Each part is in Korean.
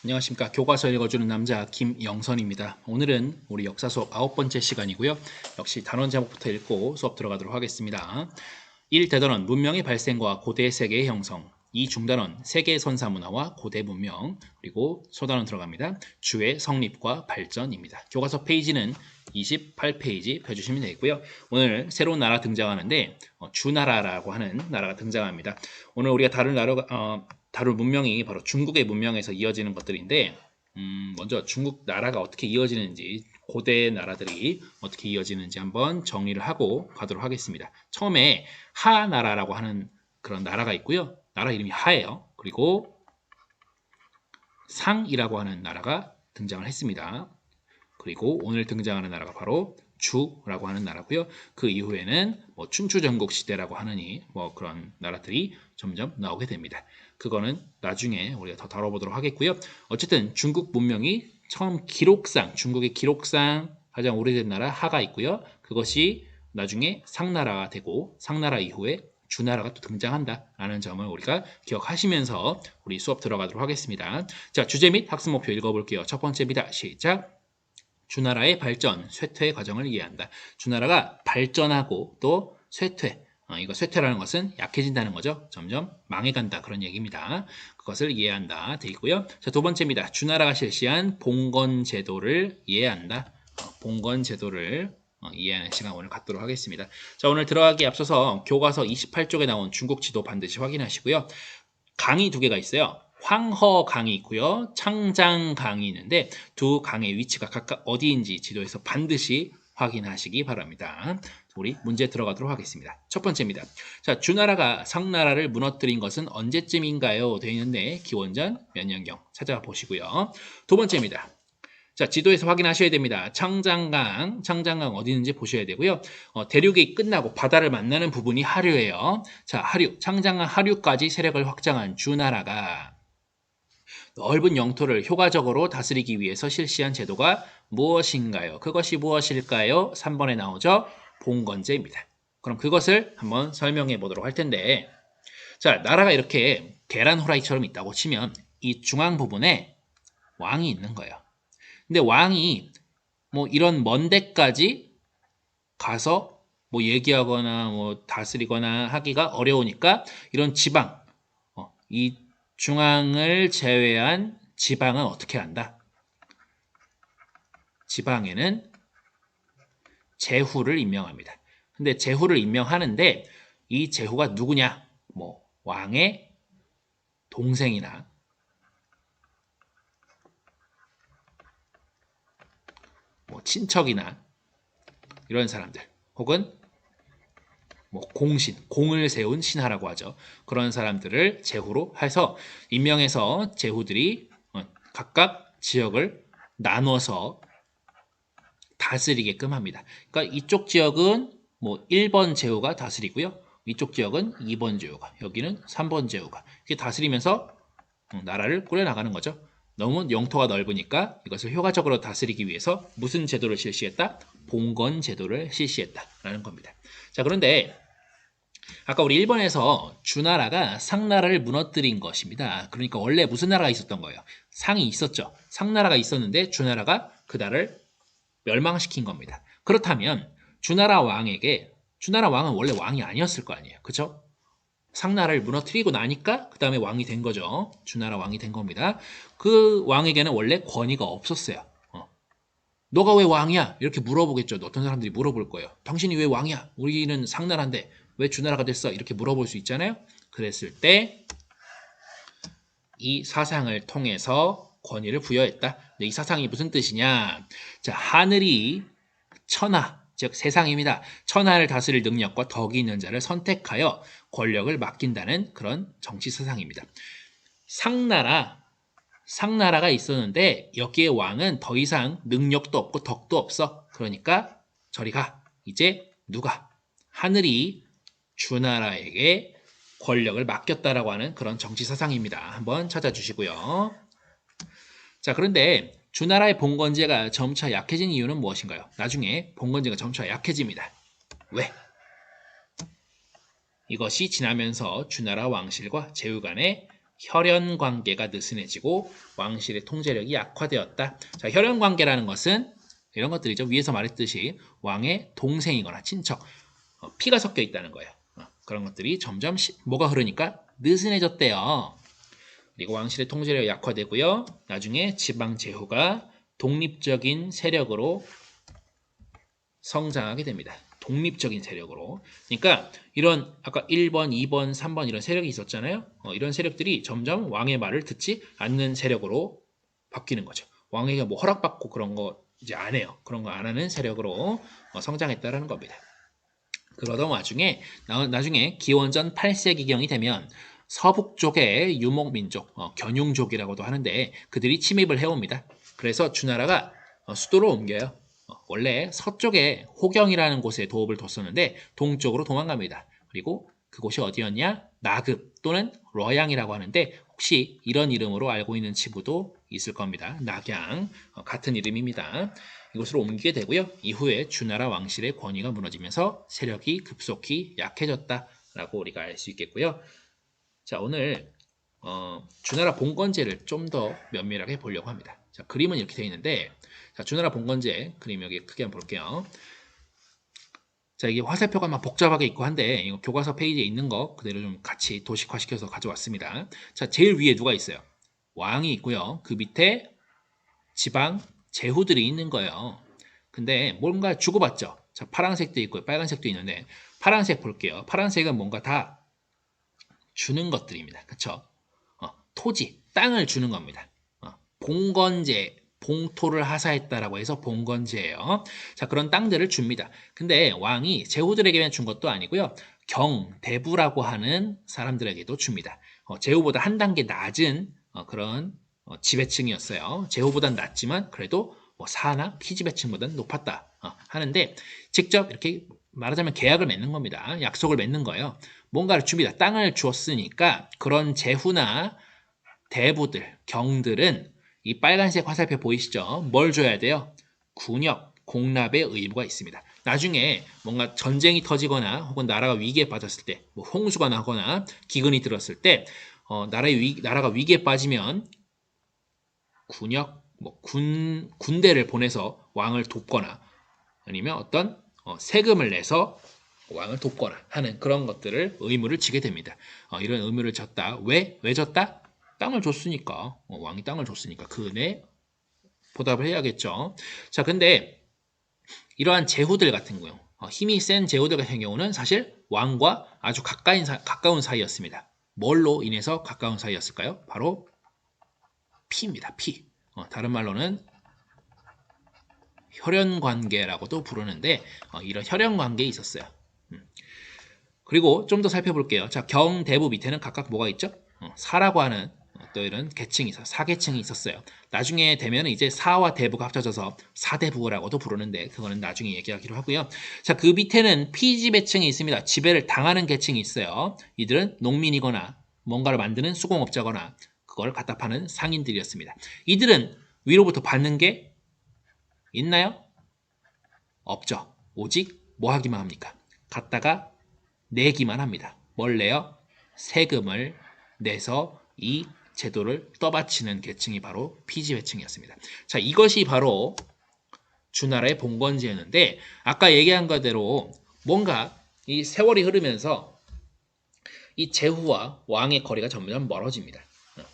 안녕하십니까. 교과서 읽어주는 남자 김영선입니다. 오늘은 우리 역사 수업 9번째 시간이고요. 역시 단원 제목부터 읽고 수업 들어가도록 하겠습니다. 1. 대단원 문명의 발생과 고대 세계의 형성. 2. 중단원 세계 선사 문화와 고대 문명. 그리고 소단원 들어갑니다. 주의 성립과 발전입니다. 교과서 페이지는 28페이지 펴주시면 되겠고요. 오늘 새로운 나라 등장하는데 주나라라고 하는 나라가 등장합니다. 오늘 우리가 다룰 문명이 바로 중국의 문명에서 이어지는 것들인데 먼저 중국 나라가 어떻게 이어지는지 고대 나라들이 어떻게 이어지는지 한번 정리를 하고 가도록 하겠습니다. 처음에 하나라라고 하는 그런 나라가 있고요. 나라 이름이 하예요. 그리고 상이라고 하는 나라가 등장을 했습니다. 그리고 오늘 등장하는 나라가 바로 주라고 하는 나라고요. 그 이후에는 춘추전국 시대라고 하느니 그런 나라들이 점점 나오게 됩니다. 그거는 나중에 우리가 더 다뤄보도록 하겠고요. 어쨌든 중국 문명이 처음 중국의 기록상 가장 오래된 나라 하가 있고요. 그것이 나중에 상나라가 되고 상나라 이후에 주나라가 또 등장한다라는 점을 우리가 기억하시면서 우리 수업 들어가도록 하겠습니다. 자, 주제 및 학습 목표 읽어볼게요. 첫 번째입니다. 시작! 주나라의 발전, 쇠퇴 과정을 이해한다. 주나라가 발전하고 또 쇠퇴, 이거 쇠퇴라는 것은 약해진다는 거죠. 점점 망해간다 그런 얘기입니다. 그것을 이해한다 돼 있고요. 자, 두 번째입니다. 주나라가 실시한 봉건 제도를 이해한다. 봉건 제도를 이해하는 시간 오늘 갖도록 하겠습니다. 자, 오늘 들어가기 앞서서 교과서 28쪽에 나온 중국 지도 반드시 확인하시고요. 강이 두 개가 있어요. 황허강이 있고요. 창장강이 있는데 두 강의 위치가 각각 어디인지 지도에서 반드시 확인하시기 바랍니다. 우리 문제 들어가도록 하겠습니다. 첫 번째입니다. 자, 주나라가 상나라를 무너뜨린 것은 언제쯤인가요? 되어 있는데 기원전 몇 년경 찾아보시고요. 두 번째입니다. 자, 지도에서 확인하셔야 됩니다. 창장강 어디 있는지 보셔야 되고요. 대륙이 끝나고 바다를 만나는 부분이 하류예요. 자, 창장강 하류까지 세력을 확장한 주나라가 넓은 영토를 효과적으로 다스리기 위해서 실시한 제도가 무엇인가요? 그것이 무엇일까요? 3번에 나오죠. 봉건제입니다. 그럼 그것을 한번 설명해 보도록 할 텐데, 자, 나라가 이렇게 계란 후라이처럼 있다고 치면 이 중앙 부분에 왕이 있는 거예요. 근데 왕이 이런 먼 데까지 가서 얘기하거나 다스리거나 하기가 어려우니까 이런 지방, 이 중앙을 제외한 지방은 어떻게 한다? 지방에는 제후를 임명합니다. 근데 제후를 임명하는데 이 제후가 누구냐? 왕의 동생이나 친척이나 이런 사람들 혹은 공을 세운 신하라고 하죠. 그런 사람들을 제후로 해서 임명해서 제후들이 각각 지역을 나눠서 다스리게끔 합니다. 그러니까 이쪽 지역은 1번 제후가 다스리고요. 이쪽 지역은 2번 제후가, 여기는 3번 제후가 이렇게 다스리면서 나라를 꾸려나가는 거죠. 너무 영토가 넓으니까 이것을 효과적으로 다스리기 위해서 무슨 제도를 실시했다? 봉건 제도를 실시했다라는 겁니다. 자, 그런데 아까 우리 1번에서 주나라가 상나라를 무너뜨린 것입니다. 그러니까 원래 무슨 나라가 있었던 거예요? 상이 있었죠. 상나라가 있었는데 주나라가 그 나라를 멸망시킨 겁니다. 그렇다면 주나라 왕은 원래 왕이 아니었을 거 아니에요. 그쵸? 상나라를 무너뜨리고 나니까 그 다음에 왕이 된 거죠. 주나라 왕이 된 겁니다. 그 왕에게는 원래 권위가 없었어요. 너가 왜 왕이야? 이렇게 물어보겠죠. 어떤 사람들이 물어볼 거예요. 당신이 왜 왕이야? 우리는 상나라인데 왜 주나라가 됐어? 이렇게 물어볼 수 있잖아요. 그랬을 때 이 사상을 통해서 권위를 부여했다. 이 사상이 무슨 뜻이냐? 자, 하늘이 천하, 즉 세상입니다. 천하를 다스릴 능력과 덕이 있는 자를 선택하여 권력을 맡긴다는 그런 정치 사상입니다. 상나라가 있었는데 여기에 왕은 더 이상 능력도 없고 덕도 없어. 그러니까 저리 가. 이제 누가? 하늘이 주나라에게 권력을 맡겼다라고 하는 그런 정치 사상입니다. 한번 찾아주시고요. 자, 그런데 주나라의 봉건제가 점차 약해진 이유는 무엇인가요? 나중에 봉건제가 점차 약해집니다. 왜? 이것이 지나면서 주나라 왕실과 제후 간의 혈연 관계가 느슨해지고 왕실의 통제력이 약화되었다. 자, 혈연 관계라는 것은 이런 것들이죠. 위에서 말했듯이 왕의 동생이거나 친척, 피가 섞여 있다는 거예요. 그런 것들이 점점 뭐가 흐르니까 느슨해졌대요. 그리고 왕실의 통제력이 약화되고요. 나중에 지방 제후가 독립적인 세력으로 성장하게 됩니다. 독립적인 세력으로. 그러니까 이런 아까 1번, 2번, 3번 이런 세력이 있었잖아요. 이런 세력들이 점점 왕의 말을 듣지 않는 세력으로 바뀌는 거죠. 왕에게 뭐 허락받고 그런 거 이제 안 해요. 그런 거 안 하는 세력으로 성장했다라는 겁니다. 그러던 와중에 나중에 기원전 8세기경이 되면 서북 쪽의 유목민족, 견융족이라고도 하는데 그들이 침입을 해옵니다. 그래서 주나라가 수도로 옮겨요. 원래 서쪽에 호경이라는 곳에 도읍을 뒀었는데 동쪽으로 도망갑니다. 그리고 그곳이 어디였냐? 나급 또는 러양이라고 하는데 혹시 이런 이름으로 알고 있는 지부도 있을 겁니다. 낙양, 같은 이름입니다. 이곳으로 옮기게 되고요. 이후에 주나라 왕실의 권위가 무너지면서 세력이 급속히 약해졌다라고 우리가 알 수 있겠고요. 자, 오늘 주나라 봉건제를 좀 더 면밀하게 보려고 합니다. 자, 그림은 이렇게 되어 있는데 자, 주나라 봉건제 그림 여기 크게 한번 볼게요. 자, 이게 화살표가 막 복잡하게 있고 한데 이거 교과서 페이지에 있는 거 그대로 좀 같이 도식화시켜서 가져왔습니다. 자, 제일 위에 누가 있어요? 왕이 있고요. 그 밑에 지방 제후들이 있는 거예요. 근데 뭔가 주고받죠. 자, 파란색도 있고 빨간색도 있는데 파란색 볼게요. 파란색은 뭔가 다 주는 것들입니다. 그쵸? 토지, 땅을 주는 겁니다. 봉건제, 봉토를 하사했다라고 해서 봉건제예요. 자, 그런 땅들을 줍니다. 근데 왕이 제후들에게만 준 것도 아니고요. 경대부라고 하는 사람들에게도 줍니다. 제후보다 한 단계 낮은 그런 지배층이었어요. 제후보단 낮지만 그래도 뭐 사나 피지배층보다는 높았다 하는데 직접 이렇게 말하자면 계약을 맺는 겁니다. 약속을 맺는 거예요. 뭔가를 줍니다. 땅을 주었으니까 그런 제후나 대부들, 경들은 이 빨간색 화살표 보이시죠? 뭘 줘야 돼요? 군역, 공납의 의무가 있습니다. 나중에 뭔가 전쟁이 터지거나 혹은 나라가 위기에 빠졌을 때, 뭐 홍수가 나거나 기근이 들었을 때 나라가 위기에 빠지면 군역, 뭐 군대를 보내서 왕을 돕거나 아니면 어떤 세금을 내서 왕을 돕거나 하는 그런 것들을 의무를 지게 됩니다. 이런 의무를 졌다. 왜 졌다? 땅을 줬으니까 왕이 땅을 줬으니까 그 은혜 보답을 해야겠죠. 자, 근데 이러한 제후들 같은 경우 힘이 센 제후들 같은 경우는 사실 왕과 아주 가까운 사이였습니다. 뭘로 인해서 가까운 사이였을까요? 바로 피입니다. 피. 다른 말로는 혈연 관계라고도 부르는데 이런 혈연 관계에 있었어요. 그리고 좀 더 살펴볼게요. 자, 경대부 밑에는 각각 뭐가 있죠? 사라고 하는 또 이런 계층이 있어요. 사계층이 있었어요. 나중에 되면 이제 사와 대부가 합쳐져서 사대부라고도 부르는데 그거는 나중에 얘기하기로 하고요. 자, 그 밑에는 피지배층이 있습니다. 지배를 당하는 계층이 있어요. 이들은 농민이거나 뭔가를 만드는 수공업자거나 그걸 갖다 파는 상인들이었습니다. 이들은 위로부터 받는 게 있나요? 없죠. 오직 뭐 하기만 합니까? 갖다가 내기만 합니다. 뭘 내요? 세금을 내서 이 제도를 떠받치는 계층이 바로 피지배층이었습니다. 자, 이것이 바로 주나라의 봉건제였는데 아까 얘기한 거대로 뭔가 이 세월이 흐르면서 이 제후와 왕의 거리가 점점 멀어집니다.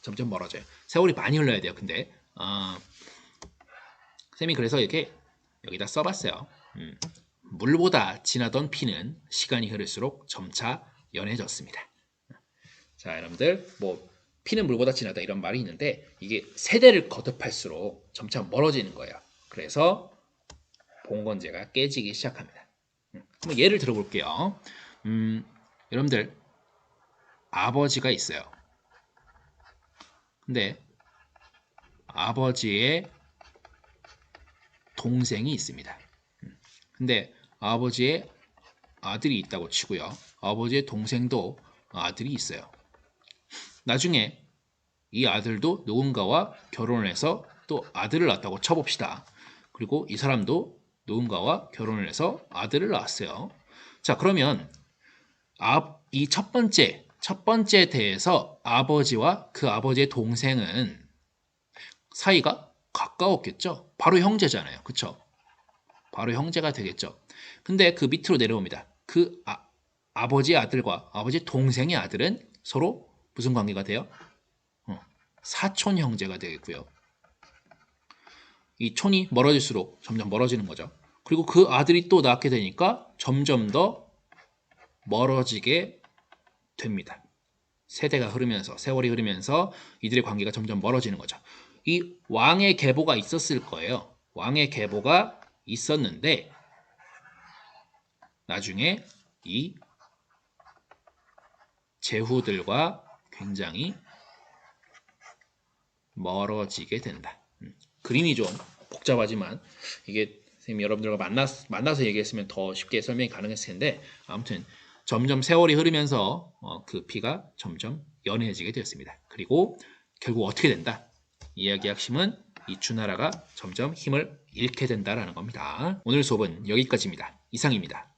점점 멀어져요. 세월이 많이 흘러야 돼요. 근데 쌤이 그래서 이렇게 여기다 써봤어요. 물보다 진하던 피는 시간이 흐를수록 점차 연해졌습니다. 자, 여러분들 뭐 피는 물보다 진하다 이런 말이 있는데 이게 세대를 거듭할수록 점차 멀어지는 거예요. 그래서 봉건제가 깨지기 시작합니다. 한번 예를 들어볼게요. 여러분들 아버지가 있어요. 근데 아버지의 동생이 있습니다. 근데 아버지의 아들이 있다고 치고요. 아버지의 동생도 아들이 있어요. 나중에 이 아들도 누군가와 결혼을 해서 또 아들을 낳았다고 쳐봅시다. 그리고 이 사람도 누군가와 결혼을 해서 아들을 낳았어요. 자, 그러면 이 첫 번째 첫 번째 대에서 아버지와 그 아버지의 동생은 사이가 가까웠겠죠. 바로 형제잖아요. 그쵸? 바로 형제가 되겠죠. 근데 그 밑으로 내려옵니다. 그 아버지의 아들과 아버지 동생의 아들은 서로 무슨 관계가 돼요? 사촌 형제가 되겠고요. 이 촌이 멀어질수록 점점 멀어지는 거죠. 그리고 그 아들이 또 낳게 되니까 점점 더 멀어지게 됩니다. 세대가 흐르면서, 세월이 흐르면서 이들의 관계가 점점 멀어지는 거죠. 이 왕의 계보가 있었을 거예요. 왕의 계보가 있었는데 나중에 이 제후들과 굉장히 멀어지게 된다. 그림이 좀 복잡하지만 이게 선생님 여러분들과 만나서 얘기했으면 더 쉽게 설명이 가능했을 텐데 아무튼 점점 세월이 흐르면서 그 피가 점점 연해지게 되었습니다. 그리고 결국 어떻게 된다? 이야기의 핵심은 이 주나라가 점점 힘을 잃게 된다라는 겁니다. 오늘 수업은 여기까지입니다. 이상입니다.